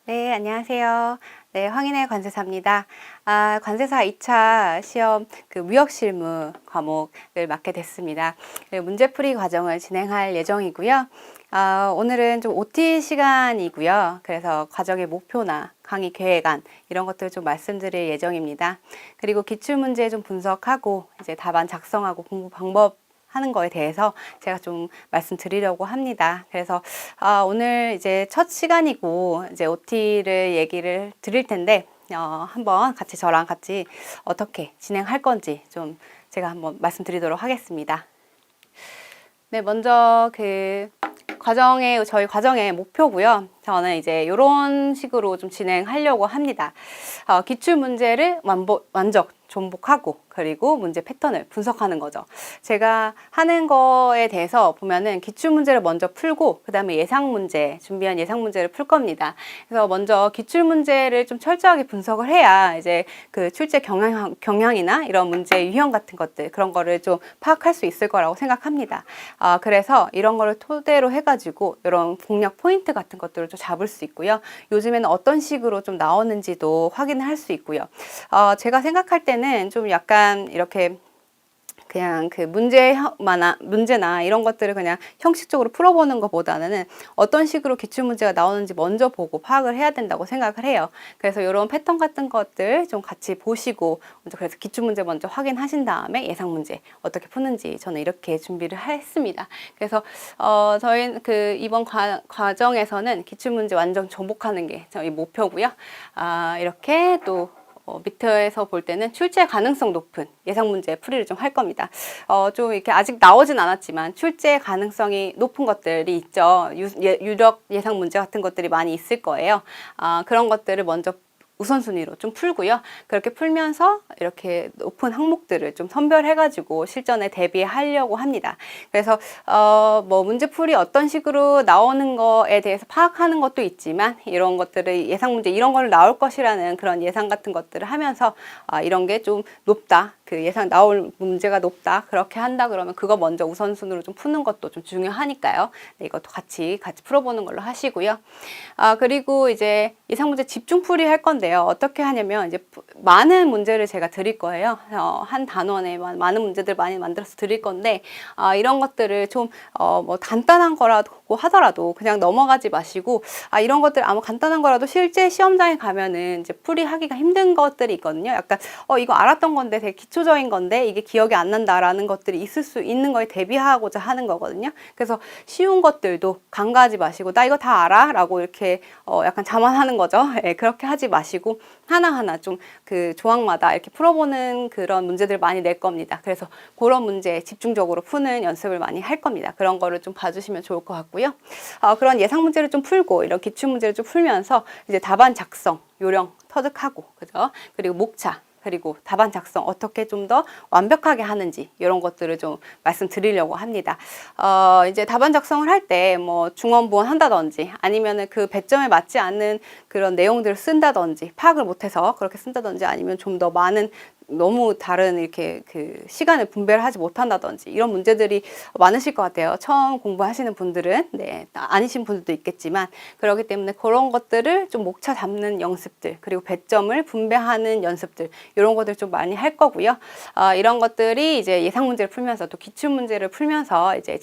네, 안녕하세요. 네, 황인의 관세사입니다. 관세사 2차 시험 무역실무 과목을 맡게 됐습니다. 네, 문제풀이 과정을 진행할 예정이고요. 오늘은 좀 OT 시간이고요. 그래서 과정의 목표나 강의 계획안 이런 것들 좀 말씀드릴 예정입니다. 그리고 기출문제 좀 분석하고 이제 답안 작성하고 공부 방법 하는 거에 대해서 제가 좀 말씀드리려고 합니다. 그래서 오늘 이제 첫 시간이고 이제 OT를 얘기를 드릴 텐데 한번 저랑 같이 어떻게 진행할 건지 좀 제가 한번 말씀드리도록 하겠습니다. 네, 먼저 저희 과정의 목표고요. 저는 이제 이런 식으로 좀 진행하려고 합니다. 기출 문제를 완적 존복하고 그리고 문제 패턴을 분석하는 거죠. 제가 하는 거에 대해서 보면은 기출 문제를 먼저 풀고 그 다음에 준비한 예상 문제를 풀 겁니다. 그래서 먼저 기출 문제를 좀 철저하게 분석을 해야 이제 그 출제 경향이나 이런 문제 유형 같은 것들 그런 거를 좀 파악할 수 있을 거라고 생각합니다. 그래서 이런 거를 토대로 해가지고 이런 공략 포인트 같은 것들을 좀 잡을 수 있고요. 요즘에는 어떤 식으로 좀 나오는지도 확인을 할 수 있고요. 제가 생각할 때는 좀 약간 이렇게 그냥 문제나 이런 것들을 그냥 형식적으로 풀어보는 것보다는 어떤 식으로 기출문제가 나오는지 먼저 보고 파악을 해야 된다고 생각을 해요. 그래서 이런 패턴 같은 것들 좀 같이 보시고, 그래서 기출문제 먼저 확인하신 다음에 예상문제 어떻게 푸는지 저는 이렇게 준비를 했습니다. 그래서 저희 이번 과정에서는 기출문제 완전 정복하는 게 저희 목표고요. 이렇게 또 밑에서 볼 때는 출제 가능성 높은 예상 문제 풀이를 좀 할 겁니다. 좀 이렇게 아직 나오진 않았지만 출제 가능성이 높은 것들이 있죠. 유력 예상 문제 같은 것들이 많이 있을 거예요. 그런 것들을 먼저 우선순위로 좀 풀고요. 그렇게 풀면서 이렇게 높은 항목들을 좀 선별해가지고 실전에 대비하려고 합니다. 그래서 문제풀이 어떤 식으로 나오는 거에 대해서 파악하는 것도 있지만 이런 것들을 예상 문제 이런 걸 나올 것이라는 그런 예상 같은 것들을 하면서 이런 게 좀 높다. 그 예상 나올 문제가 높다. 그렇게 한다 그러면 그거 먼저 우선순위로 좀 푸는 것도 좀 중요하니까요. 네, 이것도 같이 풀어보는 걸로 하시고요. 그리고 이제 예상 문제 집중풀이 할 건데요. 어떻게 하냐면 이제 많은 문제를 제가 드릴 거예요. 한 단원에 많은 문제들 많이 만들어서 드릴 건데 이런 것들을 좀 간단한 거라고 하더라도 그냥 넘어가지 마시고 이런 것들 아무 간단한 거라도 실제 시험장에 가면은 이제 풀이하기가 힘든 것들이 있거든요. 약간 이거 알았던 건데 되게 기초적인 건데 이게 기억이 안 난다라는 것들이 있을 수 있는 거에 대비하고자 하는 거거든요. 그래서 쉬운 것들도 간과하지 마시고 나 이거 다 알아? 라고 이렇게 약간 자만하는 거죠. 예, 그렇게 하지 마시고 하나하나 좀 조항마다 이렇게 풀어보는 그런 문제들 많이 낼 겁니다. 그래서 그런 문제 집중적으로 푸는 연습을 많이 할 겁니다. 그런 거를 좀 봐주시면 좋을 것 같고요. 그런 예상 문제를 좀 풀고 이런 기출 문제를 좀 풀면서 이제 답안 작성 요령 터득하고 그죠? 그리고 목차 그리고 답안 작성 어떻게 좀 더 완벽하게 하는지 이런 것들을 좀 말씀드리려고 합니다. 이제 답안 작성을 할 때 중원부원 한다든지 아니면은 그 배점에 맞지 않는 그런 내용들을 쓴다든지 파악을 못해서 그렇게 쓴다든지 아니면 좀 더 많은 너무 다른 이렇게 시간을 분배를 하지 못한다든지 이런 문제들이 많으실 것 같아요. 처음 공부하시는 분들은 네, 아니신 분들도 있겠지만 그렇기 때문에 그런 것들을 좀 목차 잡는 연습들 그리고 배점을 분배하는 연습들 이런 것들 좀 많이 할 거고요. 이런 것들이 이제 예상 문제를 풀면서 또 기출 문제를 풀면서 이제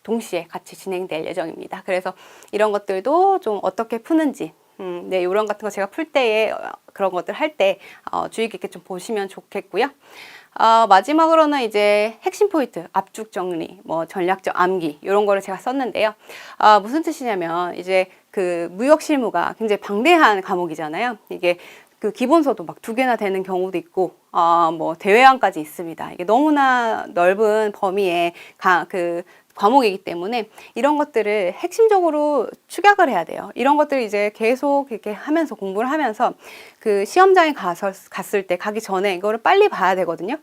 동시에 같이 진행될 예정입니다. 그래서 이런 것들도 좀 어떻게 푸는지 네, 요령 같은 거 제가 풀 때에 그런 것들 할 때 주의 깊게 좀 보시면 좋겠고요. 마지막으로는 이제 핵심 포인트, 압축 정리, 전략적 암기 이런 거를 제가 썼는데요. 무슨 뜻이냐면 이제 무역 실무가 굉장히 방대한 과목이잖아요. 이게 기본서도 막 2개나 되는 경우도 있고, 대외항까지 있습니다. 이게 너무나 넓은 범위의 과목이기 때문에 이런 것들을 핵심적으로 축약을 해야 돼요. 이런 것들을 이제 계속 이렇게 하면서 공부를 하면서 시험장에 갔을 때 가기 전에 이거를 빨리 봐야 되거든요.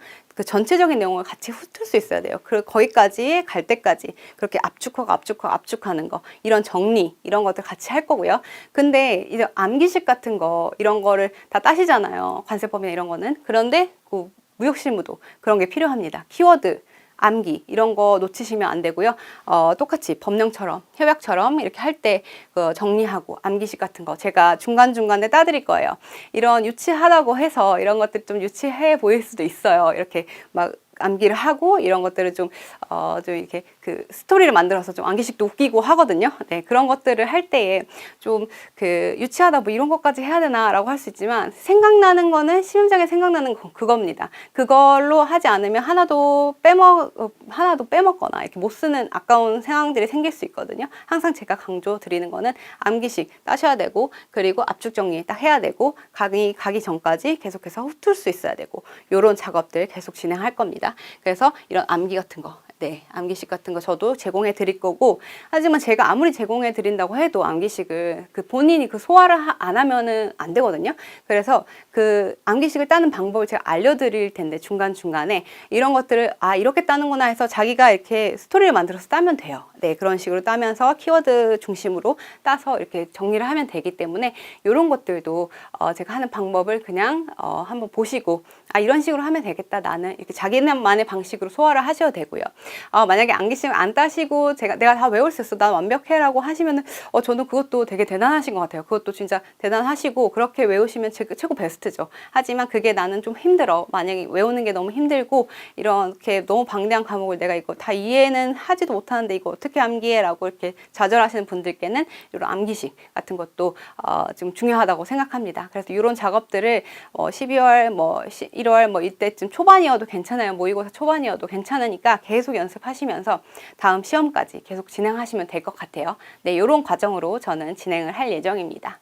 전체적인 내용을 같이 훑을 수 있어야 돼요. 거기까지 갈 때까지 그렇게 압축하는 거 이런 정리 이런 것들 같이 할 거고요. 근데 이제 암기식 같은 거 이런 거를 다 따시잖아요. 관세법이나 이런 거는. 그런데 무역실무도 그런 게 필요합니다. 키워드 암기 이런 거 놓치시면 안 되고요. 똑같이 법령처럼 협약처럼 이렇게 할 때 정리하고 암기식 같은 거 제가 중간중간에 따드릴 거예요. 이런 유치하다고 해서 이런 것들 좀 유치해 보일 수도 있어요. 이렇게 막 암기를 하고 이런 것들을 좀 이렇게 그 스토리를 만들어서 좀 암기식도 웃기고 하거든요. 네, 그런 것들을 할 때에 좀 그 유치하다 뭐 이런 것까지 해야 되나라고 할 수 있지만 생각나는 거는 시험장에 생각나는 그겁니다. 그걸로 하지 않으면 하나도 빼먹거나 이렇게 못 쓰는 아까운 상황들이 생길 수 있거든요. 항상 제가 강조 드리는 거는 암기식 따셔야 되고 그리고 압축 정리 딱 해야 되고 가기 전까지 계속해서 훑을 수 있어야 되고 요런 작업들 계속 진행할 겁니다. 그래서 이런 암기 같은 거, 네, 암기식 같은 거 저도 제공해 드릴 거고, 하지만 제가 아무리 제공해 드린다고 해도 암기식을 본인이 소화를 안 하면은 안 되거든요. 그래서 그 암기식을 따는 방법을 제가 알려드릴 텐데 중간중간에 이런 것들을 이렇게 따는구나 해서 자기가 이렇게 스토리를 만들어서 따면 돼요. 네, 그런 식으로 따면서 키워드 중심으로 따서 이렇게 정리를 하면 되기 때문에 이런 것들도 제가 하는 방법을 그냥 한번 보시고 이런 식으로 하면 되겠다. 나는 이렇게 자기만의 방식으로 소화를 하셔도 되고요. 만약에 암기식을 안 따시고 내가 다 외울 수 있어, 난 완벽해라고 하시면은 저는 그것도 되게 대단하신 것 같아요. 그것도 진짜 대단하시고 그렇게 외우시면 최고 베스트죠. 하지만 그게 나는 좀 힘들어. 만약에 외우는 게 너무 힘들고 이렇게 너무 방대한 과목을 내가 이거 다 이해는 하지도 못하는데 이거 어떻게 암기해라고 이렇게 좌절하시는 분들께는 이런 암기식 같은 것도 좀 중요하다고 생각합니다. 그래서 이런 작업들을 12월 1월 이때쯤 초반이어도 괜찮아요. 모의고사 초반이어도 괜찮으니까 계속 연습하시면서 다음 시험까지 계속 진행하시면 될 것 같아요. 네, 이런 과정으로 저는 진행을 할 예정입니다.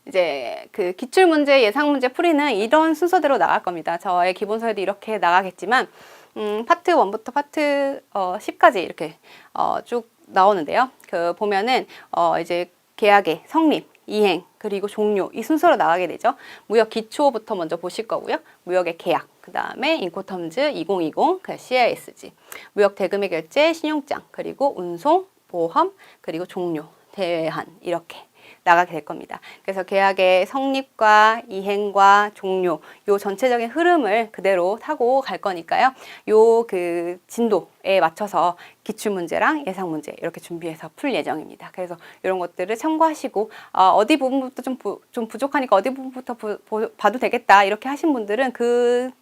이제 그 기출문제, 예상문제 풀이는 이런 순서대로 나갈 겁니다. 저의 기본서에도 이렇게 나가겠지만 파트 1부터 파트 10까지 이렇게 쭉 나오는데요. 보면은 이제 계약의 성립, 이행, 그리고 종료 이 순서로 나가게 되죠. 무역 기초부터 먼저 보실 거고요. 무역의 계약, 그 다음에 인코텀즈 2020, CISG, 무역 대금의 결제, 신용장, 그리고 운송, 보험, 그리고 종료, 대외한 이렇게 나가게 될 겁니다. 그래서 계약의 성립과 이행과 종료 요 전체적인 흐름을 그대로 타고 갈 거니까요. 요 그 진도에 맞춰서 기출문제랑 예상문제 이렇게 준비해서 풀 예정입니다. 그래서 이런 것들을 참고하시고 어디 부분부터 좀 부족하니까 어디 부분부터 봐도 되겠다 이렇게 하신 분들은 그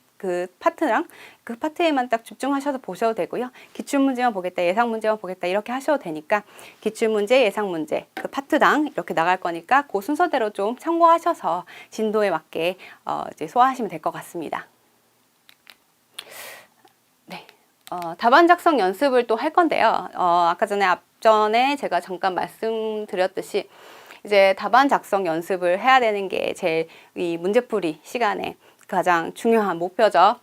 파트랑 그 파트에만 딱 집중하셔서 보셔도 되고요. 기출문제만 보겠다, 예상문제만 보겠다 이렇게 하셔도 되니까 기출문제, 예상문제 그 파트당 이렇게 나갈 거니까 그 순서대로 좀 참고하셔서 진도에 맞게 이제 소화하시면 될 것 같습니다. 네, 답안 작성 연습을 또 할 건데요. 아까 앞전에 제가 잠깐 말씀드렸듯이 이제 답안 작성 연습을 해야 되는 게 제 이 문제풀이 시간에 가장 중요한 목표죠.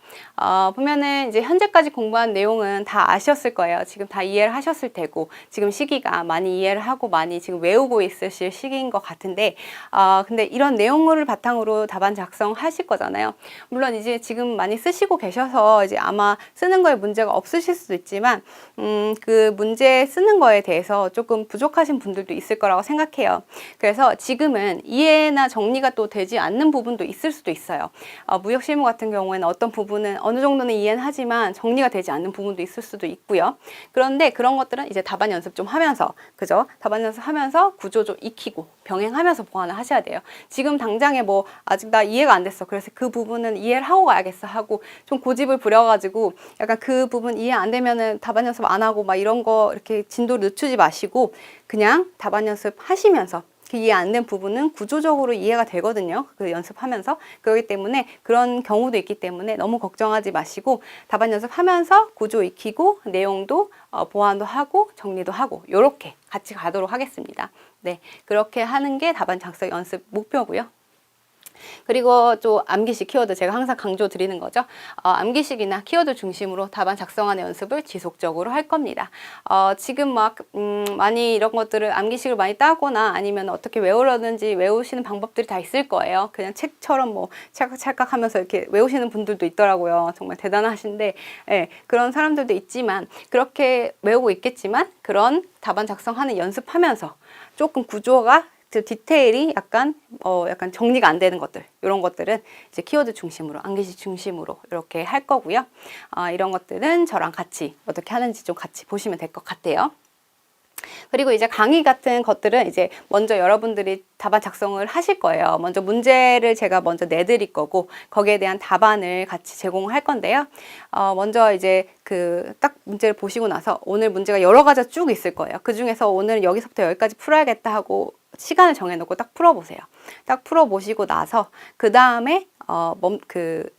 보면은 이제 현재까지 공부한 내용은 다 아셨을 거예요. 지금 다 이해를 하셨을 테고, 지금 시기가 많이 이해를 하고 많이 지금 외우고 있으실 시기인 것 같은데, 근데 이런 내용을 바탕으로 답안 작성하실 거잖아요. 물론 이제 지금 많이 쓰시고 계셔서 이제 아마 쓰는 거에 문제가 없으실 수도 있지만, 그 문제 쓰는 거에 대해서 조금 부족하신 분들도 있을 거라고 생각해요. 그래서 지금은 이해나 정리가 또 되지 않는 부분도 있을 수도 있어요. 무역 실무 같은 경우에는 어떤 부분은 어느 정도는 이해는 하지만 정리가 되지 않는 부분도 있을 수도 있고요. 그런데 그런 것들은 이제 답안 연습 좀 하면서, 그죠? 답안 연습하면서 구조 좀 익히고 병행하면서 보완을 하셔야 돼요. 지금 당장에 아직 나 이해가 안 됐어. 그래서 그 부분은 이해를 하고 가야겠어 하고 좀 고집을 부려가지고 약간 그 부분 이해 안 되면은 답안 연습 안 하고 막 이런 거 이렇게 진도를 늦추지 마시고 그냥 답안 연습 하시면서 그 이해 안 된 부분은 구조적으로 이해가 되거든요. 그 연습하면서. 그렇기 때문에 그런 경우도 있기 때문에 너무 걱정하지 마시고 답안 연습하면서 구조 익히고 내용도 보완도 하고 정리도 하고 이렇게 같이 가도록 하겠습니다. 네, 그렇게 하는 게 답안 작성 연습 목표고요. 그리고 또 암기식 키워드 제가 항상 강조 드리는 거죠. 암기식이나 키워드 중심으로 답안 작성하는 연습을 지속적으로 할 겁니다. 지금 많이 이런 것들을 암기식을 많이 따거나 아니면 어떻게 외우려든지 외우시는 방법들이 다 있을 거예요. 그냥 책처럼 찰칵찰칵 하면서 이렇게 외우시는 분들도 있더라고요. 정말 대단하신데, 예, 그런 사람들도 있지만 그렇게 외우고 있겠지만 그런 답안 작성하는 연습하면서 조금 구조가 디테일이 약간 정리가 안 되는 것들, 이런 것들은 이제 키워드 중심으로, 암기시 중심으로 이렇게 할 거고요. 이런 것들은 저랑 같이 어떻게 하는지 좀 같이 보시면 될 것 같아요. 그리고 이제 강의 같은 것들은 이제 먼저 여러분들이 답안 작성을 하실 거예요. 먼저 문제를 제가 먼저 내드릴 거고, 거기에 대한 답안을 같이 제공할 건데요. 먼저 이제 그 딱 문제를 보시고 나서 오늘 문제가 여러 가지가 쭉 있을 거예요. 그 중에서 오늘 여기서부터 여기까지 풀어야겠다 하고 시간을 정해놓고 딱 풀어보세요. 딱 풀어보시고 나서 그 다음에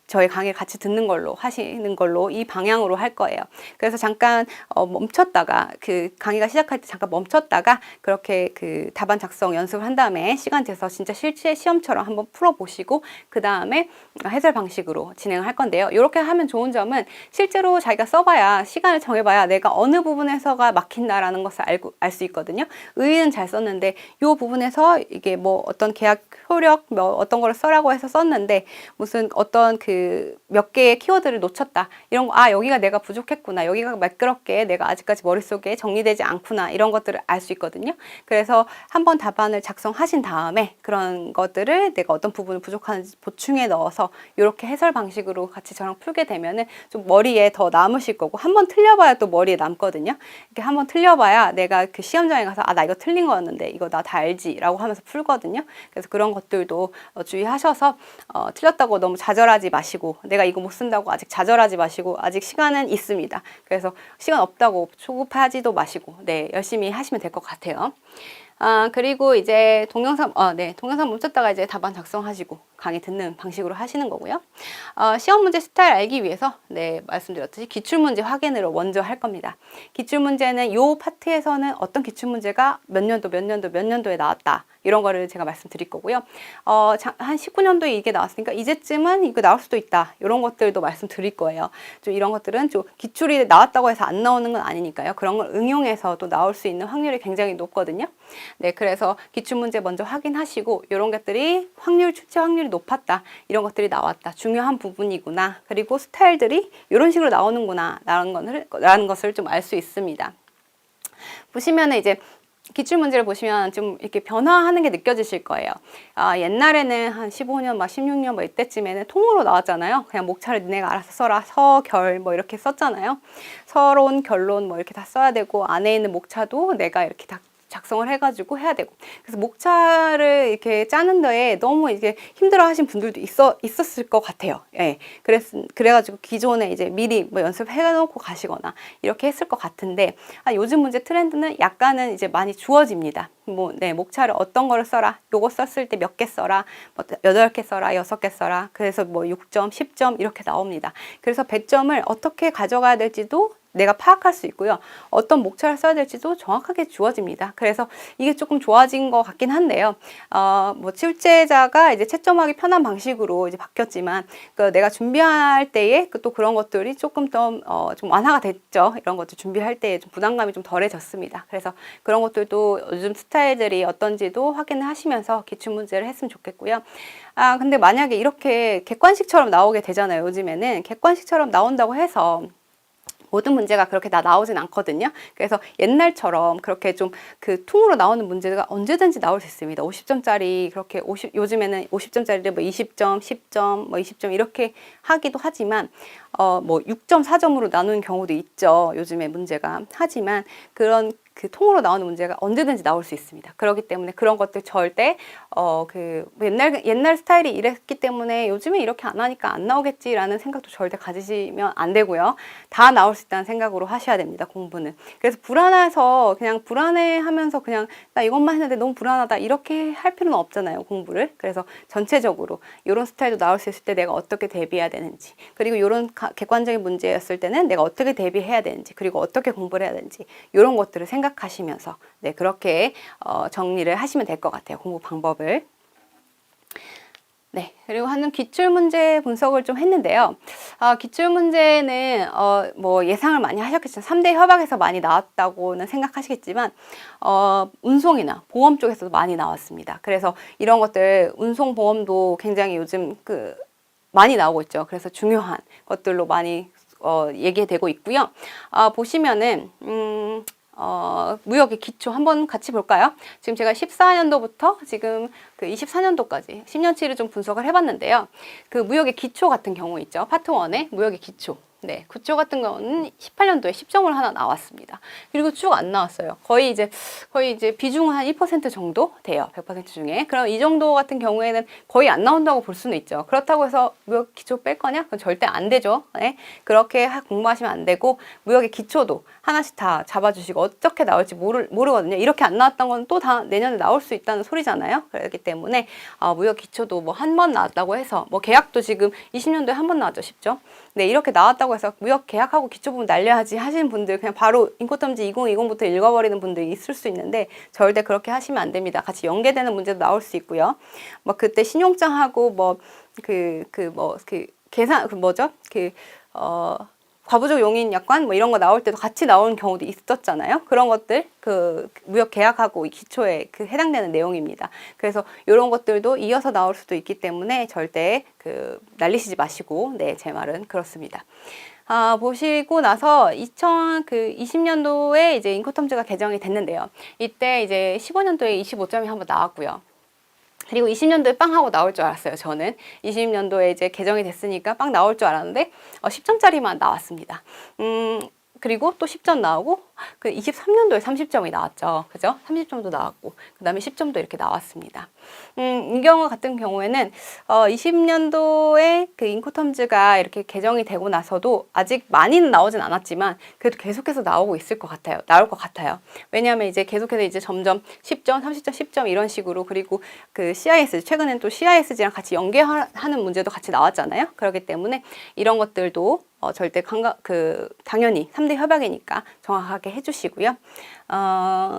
저희 강의 같이 듣는 걸로 하시는 걸로 이 방향으로 할 거예요. 그래서 잠깐 멈췄다가 그 강의가 시작할 때 잠깐 멈췄다가 그렇게 그 답안 작성 연습을 한 다음에 시간 돼서 진짜 실제 시험처럼 한번 풀어보시고 그 다음에 해설 방식으로 진행을 할 건데요. 이렇게 하면 좋은 점은 실제로 자기가 써봐야 시간을 정해봐야 내가 어느 부분에서가 막힌다라는 것을 알 수 있거든요. 의의는 잘 썼는데 이 부분에서 이게 뭐 어떤 계약 효력 어떤 거를 써라고 해서 썼는데 무슨 어떤 그 몇 개의 키워드를 놓쳤다 이런 거, 여기가 내가 부족했구나, 여기가 매끄럽게 내가 아직까지 머릿속에 정리되지 않구나, 이런 것들을 알 수 있거든요. 그래서 한번 답안을 작성하신 다음에 그런 것들을 내가 어떤 부분을 부족한지 보충해 넣어서 이렇게 해설 방식으로 같이 저랑 풀게 되면은 좀 머리에 더 남으실 거고, 한번 틀려봐야 또 머리에 남거든요. 이렇게 한번 틀려봐야 내가 그 시험장에 가서 나 이거 틀린 거였는데 이거 나 다 알지 라고 하면서 풀거든요. 그래서 그런 것들도 주의하셔서 틀렸다고 너무 좌절하지 마시고, 내가 이거 못 쓴다고 아직 좌절하지 마시고, 아직 시간은 있습니다. 그래서 시간 없다고 조급하지도 마시고, 네, 열심히 하시면 될 것 같아요. 그리고 이제 동영상 멈췄다가 이제 답안 작성하시고 강의 듣는 방식으로 하시는 거고요. 시험 문제 스타일 알기 위해서 말씀드렸듯이 기출문제 확인으로 먼저 할 겁니다. 기출문제는 이 파트에서는 어떤 기출문제가 몇 년도에 나왔다, 이런 거를 제가 말씀드릴 거고요. 한 19년도에 이게 나왔으니까 이제쯤은 이거 나올 수도 있다, 이런 것들도 말씀드릴 거예요. 좀 이런 것들은 좀 기출이 나왔다고 해서 안 나오는 건 아니니까요. 그런 걸 응용해서 또 나올 수 있는 확률이 굉장히 높거든요. 네, 그래서 기출문제 먼저 확인하시고, 이런 것들이 출제 확률이 높았다, 이런 것들이 나왔다, 중요한 부분이구나, 그리고 스타일들이 이런 식으로 나오는구나 라는 것을 좀 알 수 있습니다. 보시면은 이제 기출문제를 보시면 좀 이렇게 변화하는 게 느껴지실 거예요. 옛날에는 한 15년, 16년 이때쯤에는 통으로 나왔잖아요. 그냥 목차를 니네가 알아서 써라, 서, 결 이렇게 썼잖아요. 서론, 결론 이렇게 다 써야 되고, 안에 있는 목차도 내가 이렇게 다 작성을 해가지고 해야 되고, 그래서 목차를 이렇게 짜는 데에 너무 이게 힘들어 하신 분들도 있었을 것 같아요. 예. 그래가지고 기존에 이제 미리 연습해 놓고 가시거나 이렇게 했을 것 같은데, 요즘 문제 트렌드는 약간은 이제 많이 주어집니다. 목차를 어떤 거를 써라, 요거 썼을 때 몇 개 써라, 8개 써라, 6개 써라, 그래서 6점, 10점 이렇게 나옵니다. 그래서 배점을 어떻게 가져가야 될지도 내가 파악할 수 있고요. 어떤 목차를 써야 될지도 정확하게 주어집니다. 그래서 이게 조금 좋아진 것 같긴 한데요. 출제자가 이제 채점하기 편한 방식으로 이제 바뀌었지만, 내가 준비할 때에 또 그런 것들이 조금 더 좀 완화가 됐죠. 이런 것들 준비할 때에 좀 부담감이 좀 덜해졌습니다. 그래서 그런 것들도 요즘 스타일들이 어떤지도 확인을 하시면서 기출문제를 했으면 좋겠고요. 근데 만약에 이렇게 객관식처럼 나오게 되잖아요. 요즘에는 객관식처럼 나온다고 해서 모든 문제가 그렇게 다 나오진 않거든요. 그래서 옛날처럼 그렇게 좀 그 통으로 나오는 문제가 언제든지 나올 수 있습니다. 50점짜리 그렇게 요즘에는 50점짜리를 20점, 10점, 20점 이렇게 하기도 하지만 6.4점으로 나누는 경우도 있죠. 요즘에 문제가. 하지만 그런 그 통으로 나오는 문제가 언제든지 나올 수 있습니다. 그렇기 때문에 그런 것들 절대 옛날 스타일이 이랬기 때문에 요즘에 이렇게 안 하니까 안 나오겠지라는 생각도 절대 가지시면 안 되고요. 다 나올 수 있다는 생각으로 하셔야 됩니다. 공부는. 그래서 불안해서 그냥 불안해하면서 그냥 나 이것만 했는데 너무 불안하다 이렇게 할 필요는 없잖아요. 공부를. 그래서 전체적으로 이런 스타일도 나올 수 있을 때 내가 어떻게 대비해야 되는지, 그리고 이런 객관적인 문제였을 때는 내가 어떻게 대비해야 되는지, 그리고 어떻게 공부를 해야 되는지, 이런 것들을 생각하시면서 그렇게 정리를 하시면 될 것 같아요. 공부 방법을. 그리고 하는 기출문제 분석을 좀 했는데요. 기출문제는 예상을 많이 하셨겠지만 3대 협약에서 많이 나왔다고는 생각하시겠지만 운송이나 보험 쪽에서도 많이 나왔습니다. 그래서 이런 것들 운송보험도 굉장히 요즘 많이 나오고 있죠. 그래서 중요한 것들로 많이 얘기되고 있고요. 보시면은 무역의 기초 한번 같이 볼까요? 지금 제가 14년도부터 지금 그 24년도까지 10년치를 좀 분석을 해봤는데요. 그 무역의 기초 같은 경우 있죠. 파트 1의 무역의 기초. 네, 기초 같은 경우는 18년도에 10점을 하나 나왔습니다. 그리고 쭉 안 나왔어요. 거의 이제 비중은 한 1% 정도 돼요. 100% 중에. 그럼 이 정도 같은 경우에는 거의 안 나온다고 볼 수는 있죠. 그렇다고 해서 무역 기초 뺄 거냐? 그건 절대 안 되죠. 네, 그렇게 공부하시면 안 되고 무역의 기초도 하나씩 다 잡아주시고 어떻게 나올지 모르거든요. 이렇게 안 나왔던 건 또 다 내년에 나올 수 있다는 소리잖아요. 그렇기 때문에 무역 기초도 뭐 한 번 나왔다고 해서 뭐 계약도 지금 20년도에 한 번 나왔죠. 10점. 네, 이렇게 나왔다고 해서 무역 계약하고 기초 부분 날려야지 하시는 분들 그냥 바로 인코텀지 2020부터 읽어버리는 분들이 있을 수 있는데 절대 그렇게 하시면 안 됩니다. 같이 연계되는 문제도 나올 수 있고요. 뭐 그때 신용장하고 계산 과부족 용인 약관 뭐 이런 거 나올 때도 같이 나오는 경우도 있었잖아요. 그런 것들 그 무역 계약하고 기초에 그 해당되는 내용입니다. 그래서 이런 것들도 이어서 나올 수도 있기 때문에 절대 날리시지 마시고 네, 제 말은 그렇습니다. 보시고 나서 2020년도에 이제 인코텀즈가 개정이 됐는데요. 이때 이제 15년도에 25점이 한번 나왔고요. 그리고 20년도에 빵 하고 나올 줄 알았어요. 저는 20년도에 이제 개정이 됐으니까 빵 나올 줄 알았는데 10점짜리만 나왔습니다. 그리고 또 10점 나오고 그 23년도에 30점이 나왔죠. 그죠? 30점도 나왔고 그 다음에 10점도 이렇게 나왔습니다. 이 경우 같은 경우에는 20년도에 그 인코텀즈가 이렇게 개정이 되고 나서도 아직 많이는 나오진 않았지만 그래도 계속해서 나오고 있을 것 같아요. 나올 것 같아요. 왜냐하면 이제 계속해서 이제 점점 10점, 30점, 10점 이런 식으로 그리고 그 CIS 최근엔 또 CISG랑 같이 연계하는 문제도 같이 나왔잖아요. 그렇기 때문에 이런 것들도 절대 당연히 3대 협약이니까 정확하게 해주시고요.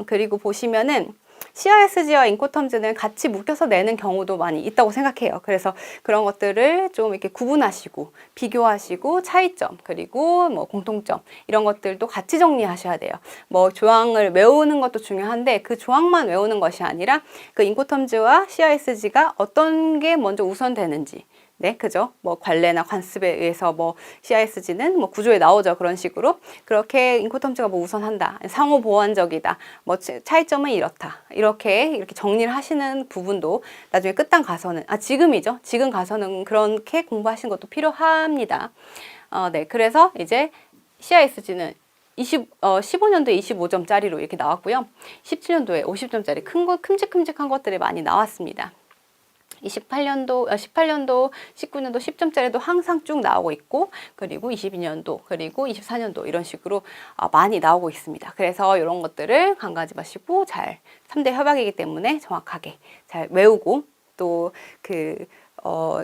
그리고 보시면은 CISG와 인코텀즈는 같이 묶여서 내는 경우도 많이 있다고 생각해요. 그래서 그런 것들을 좀 이렇게 구분하시고 비교하시고 차이점 그리고 뭐 공통점 이런 것들도 같이 정리하셔야 돼요. 뭐 조항을 외우는 것도 중요한데 그 조항만 외우는 것이 아니라 그 인코텀즈와 CISG가 어떤 게 먼저 우선되는지 네, 그죠? 뭐 관례나 관습에 의해서 뭐 CISG는 뭐 구조에 나오죠. 그런 식으로 그렇게 인코텀즈가 뭐 우선한다, 상호 보완적이다, 뭐 차이점은 이렇다. 이렇게 정리를 하시는 부분도 나중에 끝단 가서는 지금이죠. 지금 가서는 그렇게 공부하시는 것도 필요합니다. 네, 그래서 이제 CISG는 15년도에 25점짜리로 이렇게 나왔고요. 17년도에 50점짜리 큼직큼직한 것들이 많이 나왔습니다. 18년도, 19년도 10점짜리도 항상 쭉 나오고 있고 그리고 22년도 그리고 24년도 이런 식으로 많이 나오고 있습니다. 그래서 이런 것들을 간과하지 마시고 잘 3대 협약이기 때문에 정확하게 잘 외우고 또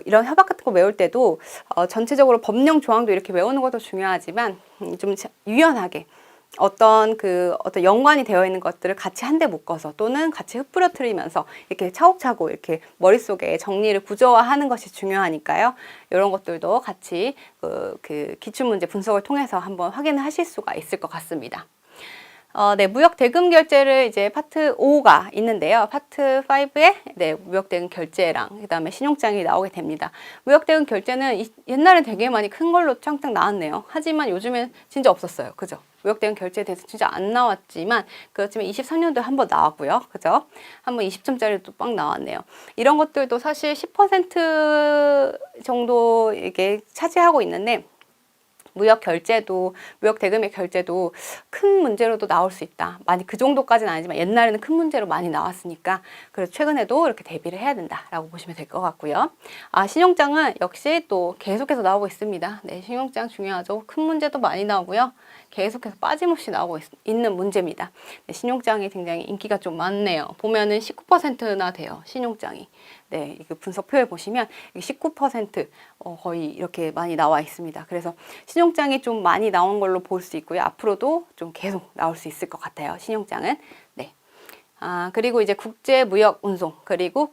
이런 협약 같은 거 외울 때도 전체적으로 법령 조항도 이렇게 외우는 것도 중요하지만 좀 유연하게 어떤 연관이 되어 있는 것들을 같이 한데 묶어서 또는 같이 흩뿌려뜨리면서 이렇게 차곡차곡 이렇게 머릿속에 정리를 구조화하는 것이 중요하니까요. 이런 것들도 같이 그 기출문제 분석을 통해서 한번 확인을 하실 수가 있을 것 같습니다. 네, 무역 대금 결제를 이제 파트 5가 있는데요. 파트 5에 네, 무역 대금 결제랑 그다음에 신용장이 나오게 됩니다. 무역 대금 결제는 옛날에 되게 많이 큰 걸로 짱짱 나왔네요. 하지만 요즘엔 진짜 없었어요. 그죠? 무역 대금 결제에 대해서 진짜 안 나왔지만 그렇지만 23년도에 한번 나왔고요. 그죠? 한번 20점짜리도 빵 나왔네요. 이런 것들도 사실 10% 정도 이게 차지하고 있는데 무역 대금의 결제도 큰 문제로도 나올 수 있다. 많이 그 정도까지는 아니지만 옛날에는 큰 문제로 많이 나왔으니까 그래서 최근에도 이렇게 대비를 해야 된다라고 보시면 될 것 같고요. 신용장은 역시 또 계속해서 나오고 있습니다. 네, 신용장 중요하죠. 큰 문제도 많이 나오고요. 계속해서 빠짐없이 나오고 있는 문제입니다. 네, 신용장이 굉장히 인기가 좀 많네요. 보면은 19%나 돼요. 신용장이. 네, 이거 분석표에 보시면 19% 거의 이렇게 많이 나와 있습니다. 그래서 신용장이 좀 많이 나온 걸로 볼 수 있고요. 앞으로도 좀 계속 나올 수 있을 것 같아요. 신용장은. 네. 그리고 이제 국제 무역 운송 그리고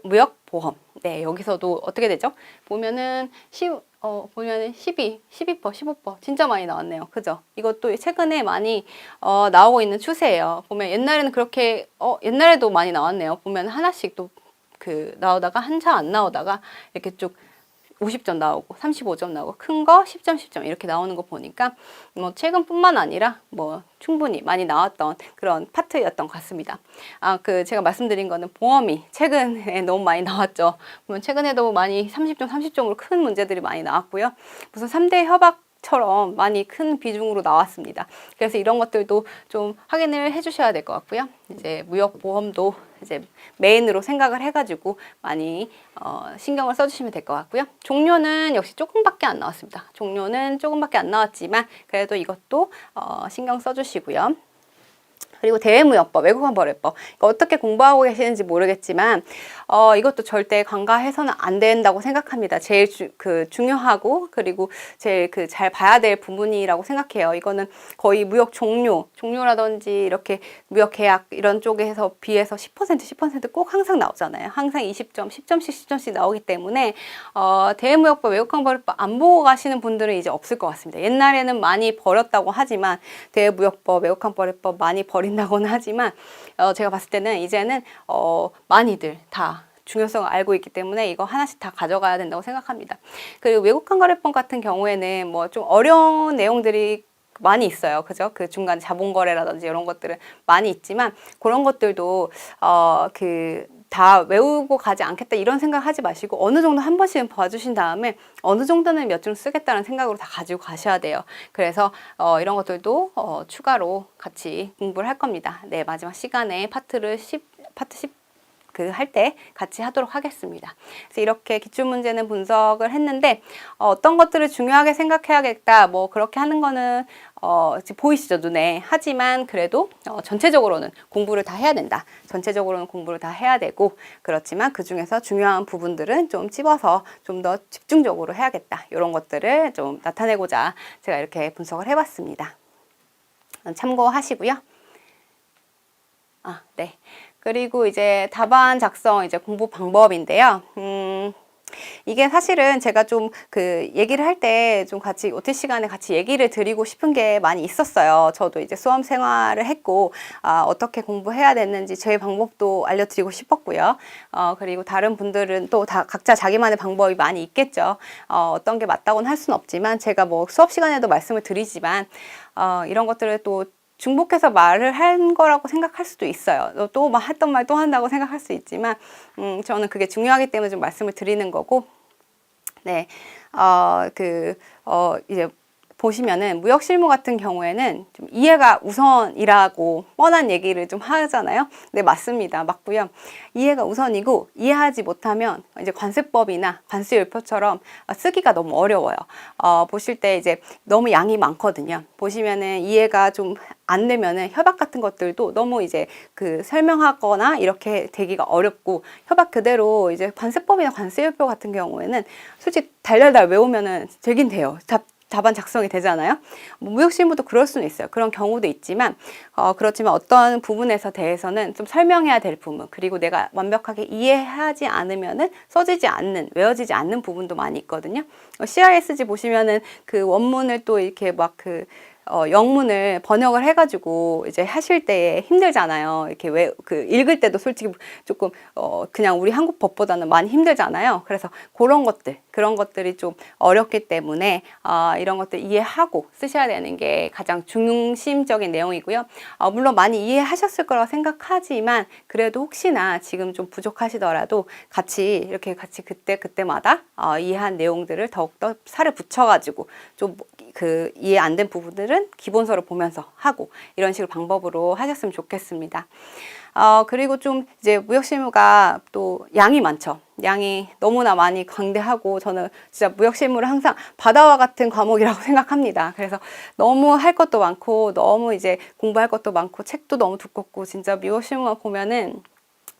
무역 보험. 네, 여기서도 어떻게 되죠? 보면은 12%, 15% 진짜 많이 나왔네요. 그죠? 이것도 최근에 많이 나오고 있는 추세예요. 보면 옛날에는 그렇게 옛날에도 많이 나왔네요. 보면 하나씩 또 나오다가 한참 안 나오다가 이렇게 쭉 50점 나오고 35점 나오고 큰 거 10점 10점 이렇게 나오는 거 보니까 뭐 최근뿐만 아니라 뭐 충분히 많이 나왔던 그런 파트였던 것 같습니다. 제가 말씀드린 거는 보험이 최근에 너무 많이 나왔죠. 물론 최근에도 많이 30점 30점으로 큰 문제들이 많이 나왔고요. 무슨 3대 협약 처럼 많이 큰 비중으로 나왔습니다. 그래서 이런 것들도 좀 확인을 해주셔야 될 것 같고요. 이제 무역보험도 이제 메인으로 생각을 해가지고 많이 신경을 써주시면 될 것 같고요. 종료는 역시 조금밖에 안 나왔습니다. 종료는 조금밖에 안 나왔지만 그래도 이것도 신경 써주시고요. 그리고 대외무역법, 외국환거래법 이거 어떻게 공부하고 계시는지 모르겠지만 이것도 절대 간과해서는 안 된다고 생각합니다. 제일 중요하고 그리고 제일 잘 봐야 될 부분이라고 생각해요. 이거는 거의 무역 종료라든지 이렇게 무역 계약 이런 쪽에서 비해서 10%꼭 항상 나오잖아요. 항상 20점, 10점씩 10점씩 나오기 때문에 대외무역법, 외국환거래법 안 보고 가시는 분들은 이제 없을 것 같습니다. 옛날에는 많이 버렸다고 하지만 대외무역법, 외국환거래법 많이 버린다고는 하지만 제가 봤을 때는 이제는 많이들 다 중요성을 알고 있기 때문에 이거 하나씩 다 가져가야 된다고 생각합니다. 그리고 외국환거래법 같은 경우에는 뭐 좀 어려운 내용들이 많이 있어요. 그죠? 그 중간 자본거래라든지 이런 것들은 많이 있지만 그런 것들도 다 외우고 가지 않겠다 이런 생각 하지 마시고 어느 정도 한 번씩은 봐주신 다음에 어느 정도는 몇 줄 쓰겠다는 생각으로 다 가지고 가셔야 돼요. 그래서 이런 것들도 추가로 같이 공부를 할 겁니다. 네, 마지막 시간에 파트 10 할 때 같이 하도록 하겠습니다. 그래서 이렇게 기출문제는 분석을 했는데 어떤 것들을 중요하게 생각해야겠다 뭐 그렇게 하는 거는 보이시죠 눈에. 하지만 그래도 전체적으로는 공부를 다 해야 된다. 전체적으로는 공부를 다 해야 되고 그렇지만 그 중에서 중요한 부분들은 좀 집어서 좀 더 집중적으로 해야겠다. 이런 것들을 좀 나타내고자 제가 이렇게 분석을 해봤습니다. 참고하시고요. 네. 그리고 이제 답안 작성 이제 공부 방법인데요. 이게 사실은 제가 좀 얘기를 할 때 좀 같이 OT 시간에 같이 얘기를 드리고 싶은 게 많이 있었어요. 저도 이제 수험 생활을 했고 어떻게 공부해야 되는지 제 방법도 알려드리고 싶었고요. 그리고 다른 분들은 또 다 각자 자기만의 방법이 많이 있겠죠. 어떤 게 맞다고는 할 수는 없지만 제가 뭐 수업 시간에도 말씀을 드리지만 이런 것들을 또 중복해서 말을 한 거라고 생각할 수도 있어요. 또 했던 말 또 한다고 생각할 수 있지만 저는 그게 중요하기 때문에 좀 말씀을 드리는 거고 네, 이제 보시면은 무역실무 같은 경우에는 좀 이해가 우선이라고 뻔한 얘기를 좀 하잖아요. 네, 맞습니다. 맞고요. 이해가 우선이고 이해하지 못하면 이제 관세법이나 관세율표처럼 쓰기가 너무 어려워요. 보실 때 이제 너무 양이 많거든요. 보시면은 이해가 좀 안 되면은 협약 같은 것들도 너무 이제 설명하거나 이렇게 되기가 어렵고 협약 그대로 이제 관세법이나 관세율표 같은 경우에는 솔직히 달달달 외우면은 되긴 돼요. 답안 작성이 되잖아요. 무역실무도 그럴 수는 있어요. 그런 경우도 있지만 그렇지만 어떤 부분에서 대해서는 좀 설명해야 될 부분 그리고 내가 완벽하게 이해하지 않으면은 써지지 않는 외워지지 않는 부분도 많이 있거든요. CISG 보시면은 원문을 또 이렇게 막 영문을 번역을 해가지고 이제 하실 때에 힘들잖아요. 이렇게 읽을 때도 솔직히 조금 그냥 우리 한국 법보다는 많이 힘들잖아요. 그래서 그런 것들이 좀 어렵기 때문에 이런 것들 이해하고 쓰셔야 되는 게 가장 중심적인 내용이고요. 물론 많이 이해하셨을 거라고 생각하지만 그래도 혹시나 지금 좀 부족하시더라도 같이 그때마다 이해한 내용들을 더욱더 살을 붙여가지고 좀 이해 안 된 부분들은 기본서를 보면서 하고 이런 식으로 방법으로 하셨으면 좋겠습니다. 그리고 좀 이제 무역실무가 또 양이 많죠. 양이 너무나 많이 광대하고 저는 진짜 무역실무를 항상 바다와 같은 과목이라고 생각합니다. 그래서 너무 할 것도 많고 너무 이제 공부할 것도 많고 책도 너무 두껍고 진짜 무역실무만 보면은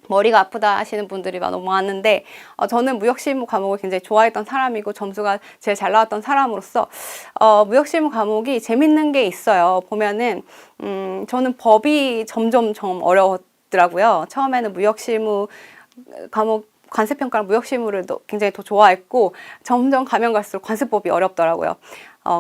머리가 아프다 하시는 분들이 너무 많은데 저는 무역실무 과목을 굉장히 좋아했던 사람이고 점수가 제일 잘 나왔던 사람으로서 무역실무 과목이 재밌는 게 있어요. 보면은 저는 법이 점점 어려웠더라고요. 처음에는 무역실무 과목 관세평가랑 무역실무를 굉장히 더 좋아했고 점점 가면 갈수록 관세법이 어렵더라고요.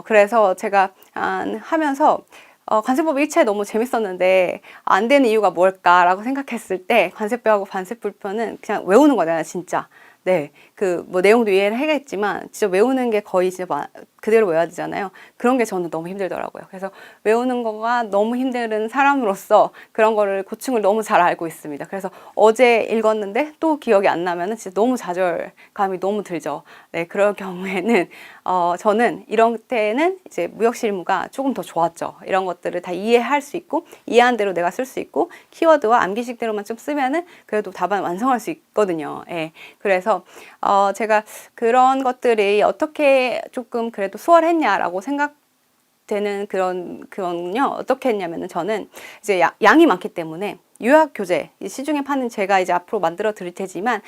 그래서 제가 하면서 관세법 일체 너무 재밌었는데 안 되는 이유가 뭘까라고 생각했을 때 관세법하고 관세불표는 그냥 외우는 거잖아요. 진짜 네, 그 뭐 내용도 이해를 하겠지만 진짜 외우는 게 거의 진짜 그대로 외워야 되잖아요. 그런 게 저는 너무 힘들더라고요. 그래서 외우는 거가 너무 힘든 사람으로서 그런 거를 고충을 너무 잘 알고 있습니다. 그래서 어제 읽었는데 또 기억이 안 나면은 진짜 너무 좌절감이 너무 들죠. 네, 그럴 경우에는 저는 이런 때는 이제 무역 실무가 조금 더 좋았죠. 이런 것들을 다 이해할 수 있고 이해한 대로 내가 쓸 수 있고 키워드와 암기식대로만 좀 쓰면은 그래도 답안 완성할 수 있거든요. 예. 그래서 제가 그런 것들이 어떻게 조금 그래도 수월했냐라고 생각되는 그런요. 어떻게 했냐면은 저는 이제 양이 많기 때문에 요약 교재, 시중에 파는 제가 이제 앞으로 만들어 드릴 테지만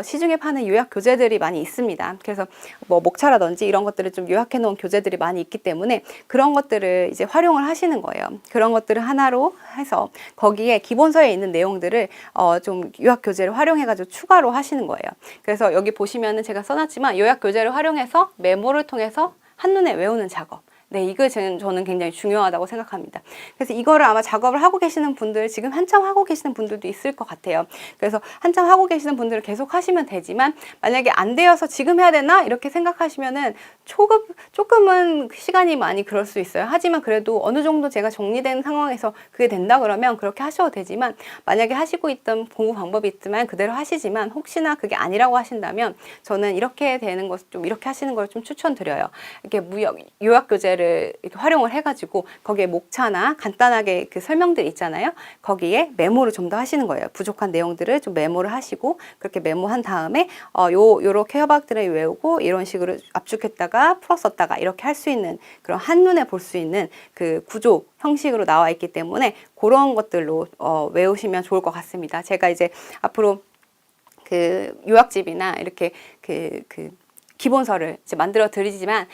시중에 파는 요약 교재들이 많이 있습니다. 그래서 뭐 목차라든지 이런 것들을 좀 요약해 놓은 교재들이 많이 있기 때문에 그런 것들을 이제 활용을 하시는 거예요. 그런 것들을 하나로 해서 거기에 기본서에 있는 내용들을 좀 요약 교재를 활용해 가지고 추가로 하시는 거예요. 그래서 여기 보시면은 제가 써놨지만 요약 교재를 활용해서 메모를 통해서 한눈에 외우는 작업. 네, 이거 저는 굉장히 중요하다고 생각합니다. 그래서 이거를 아마 작업을 하고 계시는 분들, 지금 한참 하고 계시는 분들도 있을 것 같아요. 그래서 한참 하고 계시는 분들은 계속 하시면 되지만, 만약에 안 되어서 지금 해야 되나? 이렇게 생각하시면은 조금은 시간이 많이 그럴 수 있어요. 하지만 그래도 어느 정도 제가 정리된 상황에서 그게 된다 그러면 그렇게 하셔도 되지만, 만약에 하시고 있던 공부 방법이 있지만 그대로 하시지만, 혹시나 그게 아니라고 하신다면 저는 이렇게 되는 것, 좀 이렇게 하시는 걸 좀 추천드려요. 이렇게 요약 교재를 이렇게 활용을 해가지고 거기에 목차나 간단하게 그 설명들 있잖아요. 거기에 메모를 좀 더 하시는 거예요. 부족한 내용들을 좀 메모를 하시고 그렇게 메모한 다음에 요렇게 협약들을 외우고 이런 식으로 압축했다가 풀었었다가 이렇게 할 수 있는 그런 한눈에 볼 수 있는 그 구조 형식으로 나와 있기 때문에 그런 것들로 외우시면 좋을 것 같습니다. 제가 이제 앞으로 그 요약집이나 이렇게 그 기본서를 이제 만들어 드리지만